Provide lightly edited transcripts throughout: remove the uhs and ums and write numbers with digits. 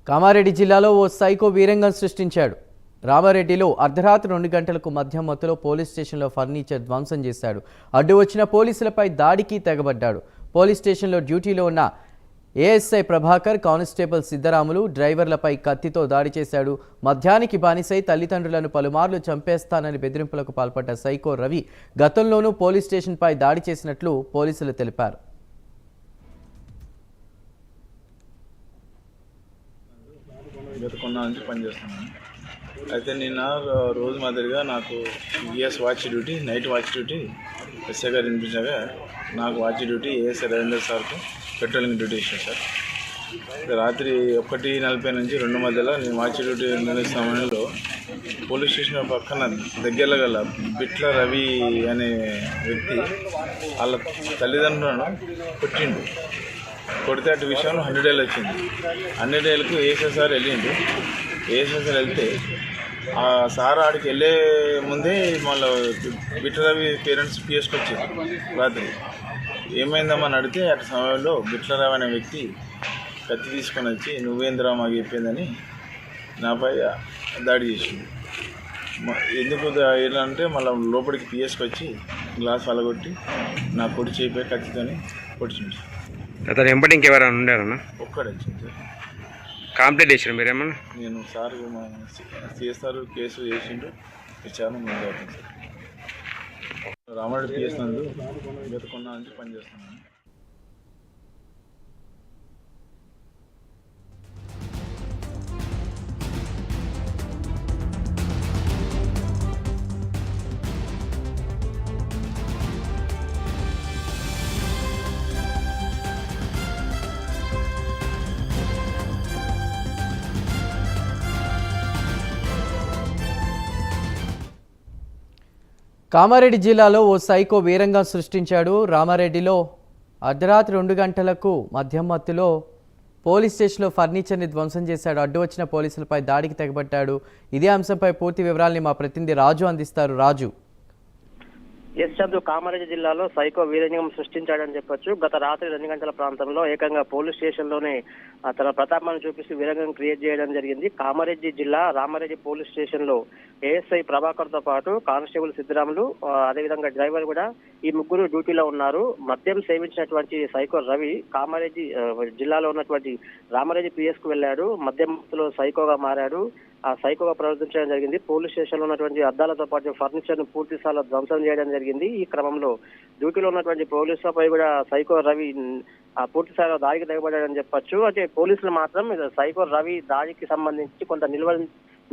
కామారెడ్డి జిల్లాలో ఓ సైకో వీరంగం సృష్టించాడు. రామారెడ్డిలో అర్ధరాత్రి 2 గంటలకు మధ్య మత్తులో పోలీస్ స్టేషన్లో ఫర్నిచర్ ధ్వంసం చేశాడు. అడ్డు వచ్చిన పోలీసులపై దాడికి తెగబడ్డాడు. పోలీస్ స్టేషన్లో డ్యూటీలో ఉన్న ఏఎస్ఐ ప్రభాకర్, కానిస్టేబుల్ సిద్ధరాములు డ్రైవర్లపై కత్తితో దాడి చేశాడు. మద్యానికి బానిసై తల్లిదండ్రులను పలుమార్లు చంపేస్తానని బెదిరింపులకు పాల్పడ్డ సైకో రవి గతంలోనూ పోలీస్ స్టేషన్పై దాడి చేసినట్లు పోలీసులు తెలిపారు. గత కొన్నాళ్ళ నుంచి పనిచేస్తున్నాను. అయితే నిన్న రోజు మాదిరిగా నాకు ఈఎస్ watch duty, night watch duty SI గారు వినిపించాక నాకు వాచ్ డ్యూటీ ఏఎస్ఐ రవీంద్ర సార్కు పెట్రోలింగ్ డ్యూటీ ఇచ్చాను సార్. రాత్రి 1:40 నుంచి 2 మధ్యలో నేను వాచ్ డ్యూటీ నిర్వహిస్తున్న సమయంలో పోలీస్ స్టేషన్ పక్కన దగ్గరలో గల బిట్ల రవి అనే వ్యక్తి వాళ్ళ తల్లిదండ్రులను కొట్టిండు. కొడితే అటు విషయంలో 100 ఏళ్ళు వచ్చింది. 100 ఏళ్ళకు ఏఎస్ఐ సార్ వెళ్ళిండు. ఏఎస్ఐ సార్ వెళ్తే ఆ సార్ ఆడికి వెళ్ళే ముందే మళ్ళీ బిట్లరవి పేరెంట్స్ పిఎస్కి వచ్చారు. రాత్రి ఏమైందమ్మా అని అడిగితే అటు సమయంలో బిట్లరావు అనే వ్యక్తి కత్తి తీసుకొని వచ్చి నువ్వేంద్రా మాకు చెప్పిందని నాపై దాడి చేసింది. ఎందుకు ఎలా అంటే మళ్ళీ లోపలికి పిఎస్కి వచ్చి గ్లాస్ వలగొట్టి నా కొడి చేయిపోయి కత్తితోని పొడిచింది. అతను ఎంపటి ఇంకెవరైనా ఉండారన్నా? ఒక్కడే వచ్చింది సార్. కంప్లైంట్ చేసారు మీరేమన్నా? నేను సార్ మా సిఎస్ఆర్ కేసు చేసిండు, విచారణ ముందు అవుతుంది సార్. రామారెడ్డి పిఎస్ నందు గత కొన్నాళ్ళ నుంచి పనిచేస్తున్నాను. కామారెడ్డి జిల్లాలో ఓ సైకో వీరంగం సృష్టించాడు. రామారెడ్డిలో అర్ధరాత్రి 2 గంటలకు మధ్య మత్తులో పోలీస్ స్టేషన్లో ఫర్నిచర్ని ధ్వంసం చేశాడు. అడ్డు వచ్చిన పోలీసులపై దాడికి తెగబడ్డాడు. ఇదే అంశంపై పూర్తి వివరాల్ని మా ప్రతినిధి రాజు అందిస్తారు. రాజు. ఎస్ చంద్రు, కామారెడ్డి జిల్లాలో సైకో వీరంగం సృష్టించాడని చెప్పొచ్చు. గత రాత్రి 2 గంటల ప్రాంతంలో ఏకంగా పోలీస్ స్టేషన్లోనే తన ప్రతాపాన్ని చూపిస్తూ వీరంగం క్రియేట్ చేయడం జరిగింది. కామారెడ్డి జిల్లా రామారెడ్డి పోలీస్ స్టేషన్ లో ఏఎస్ఐ ప్రభాకర్ తో పాటు కానిస్టేబుల్ సిద్ధరాములు, అదేవిధంగా డ్రైవర్ కూడా ఈ ముగ్గురు డ్యూటీలో ఉన్నారు. మద్యం సేవించినటువంటి సైకో రవి కామారెడ్డి జిల్లాలో ఉన్నటువంటి రామారెడ్డి పిఎస్ కు వెళ్లాడు. మద్యంలో సైకోగా మారాడు. ఆ సైకోగా ప్రవర్తించడం జరిగింది. పోలీస్ స్టేషన్ లో ఉన్నటువంటి అద్దాలతో పాటు ఫర్నిచర్ ను పూర్తి స్థాయిలో ధ్వంసం చేయడం జరిగింది. ఈ క్రమంలో డ్యూటీలో ఉన్నటువంటి పోలీసులపై కూడా సైకో రవి పూర్తి స్థాయిలో దాడికి తెగబడ్డాడని చెప్పొచ్చు. అంటే పోలీసులు మాత్రం సైకో రవి దాడికి సంబంధించి కొంత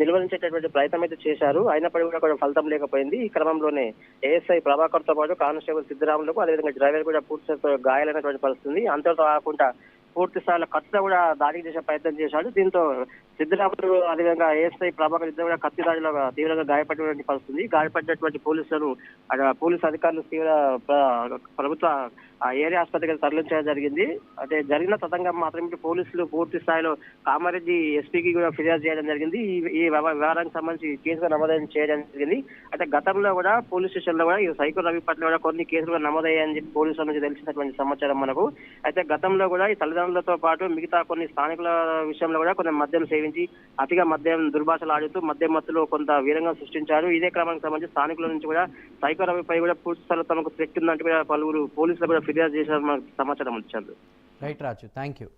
నిల్వరించేటటువంటి ప్రయత్నం అయితే చేశారు. అయినప్పటికీ కూడా కొంచెం ఫలితం లేకపోయింది. ఈ క్రమంలోనే ఏఎస్ఐ ప్రభాకర్ తో పాటు కానిస్టేబుల్ సిద్ధరాములకు, అదేవిధంగా డ్రైవర్ కూడా పూర్తి స్థాయిలో గాయాలైనటువంటి పరిస్థితి. అంతతో కాకుండా పూర్తి స్థాయిలో కత్తితో కూడా దాడి చేసే ప్రయత్నం చేశాడు. దీంతో సిద్ధరాములు, అదేవిధంగా ఏఎస్ఐ ప్రభాకర్ ఇద్దరు కూడా కత్తి దాడిలో తీవ్రంగా గాయపడినటువంటి పరిస్థితి. గాయపడినటువంటి పోలీసులను పోలీసు అధికారులు తీవ్ర ప్రభుత్వ ఏరియా ఆసుపత్రికి తరలించడం జరిగింది. అంటే జరిగిన తతంగం మాత్రం పోలీసులు పూర్తి స్థాయిలో కామారెడ్డి ఎస్పీకి కూడా ఫిర్యాదు చేయడం జరిగింది. ఈ వ్యవహారానికి సంబంధించి కేసుగా నమోదు చేయడం జరిగింది. అంటే గతంలో కూడా పోలీస్ స్టేషన్ లో కూడా ఈ సైకో రవి పట్ల కూడా కొన్ని కేసులు నమోదయ్యాయని చెప్పి పోలీసుల నుంచి తెలిసినటువంటి సమాచారం మనకు. అయితే గతంలో కూడా ఈ తల్లిదండ్రులతో పాటు మిగతా కొన్ని స్థానికుల విషయంలో కూడా కొన్ని మద్యం సేవించి అతిగా మద్యం దుర్భాషలు ఆడుతూ మద్యం మత్తులో కొంత వీరంగం సృష్టించారు. ఇదే క్రమానికి సంబంధించి స్థానికుల నుంచి కూడా సైకో రవిపై కూడా పూర్తి స్థాయిలో తమకు శక్తి ఉందంటే కూడా పలువురు పోలీసులు కూడా ఫిర్యాదు చేశారు మనకు సమాచారం వచ్చారు. Right Raju, thank you.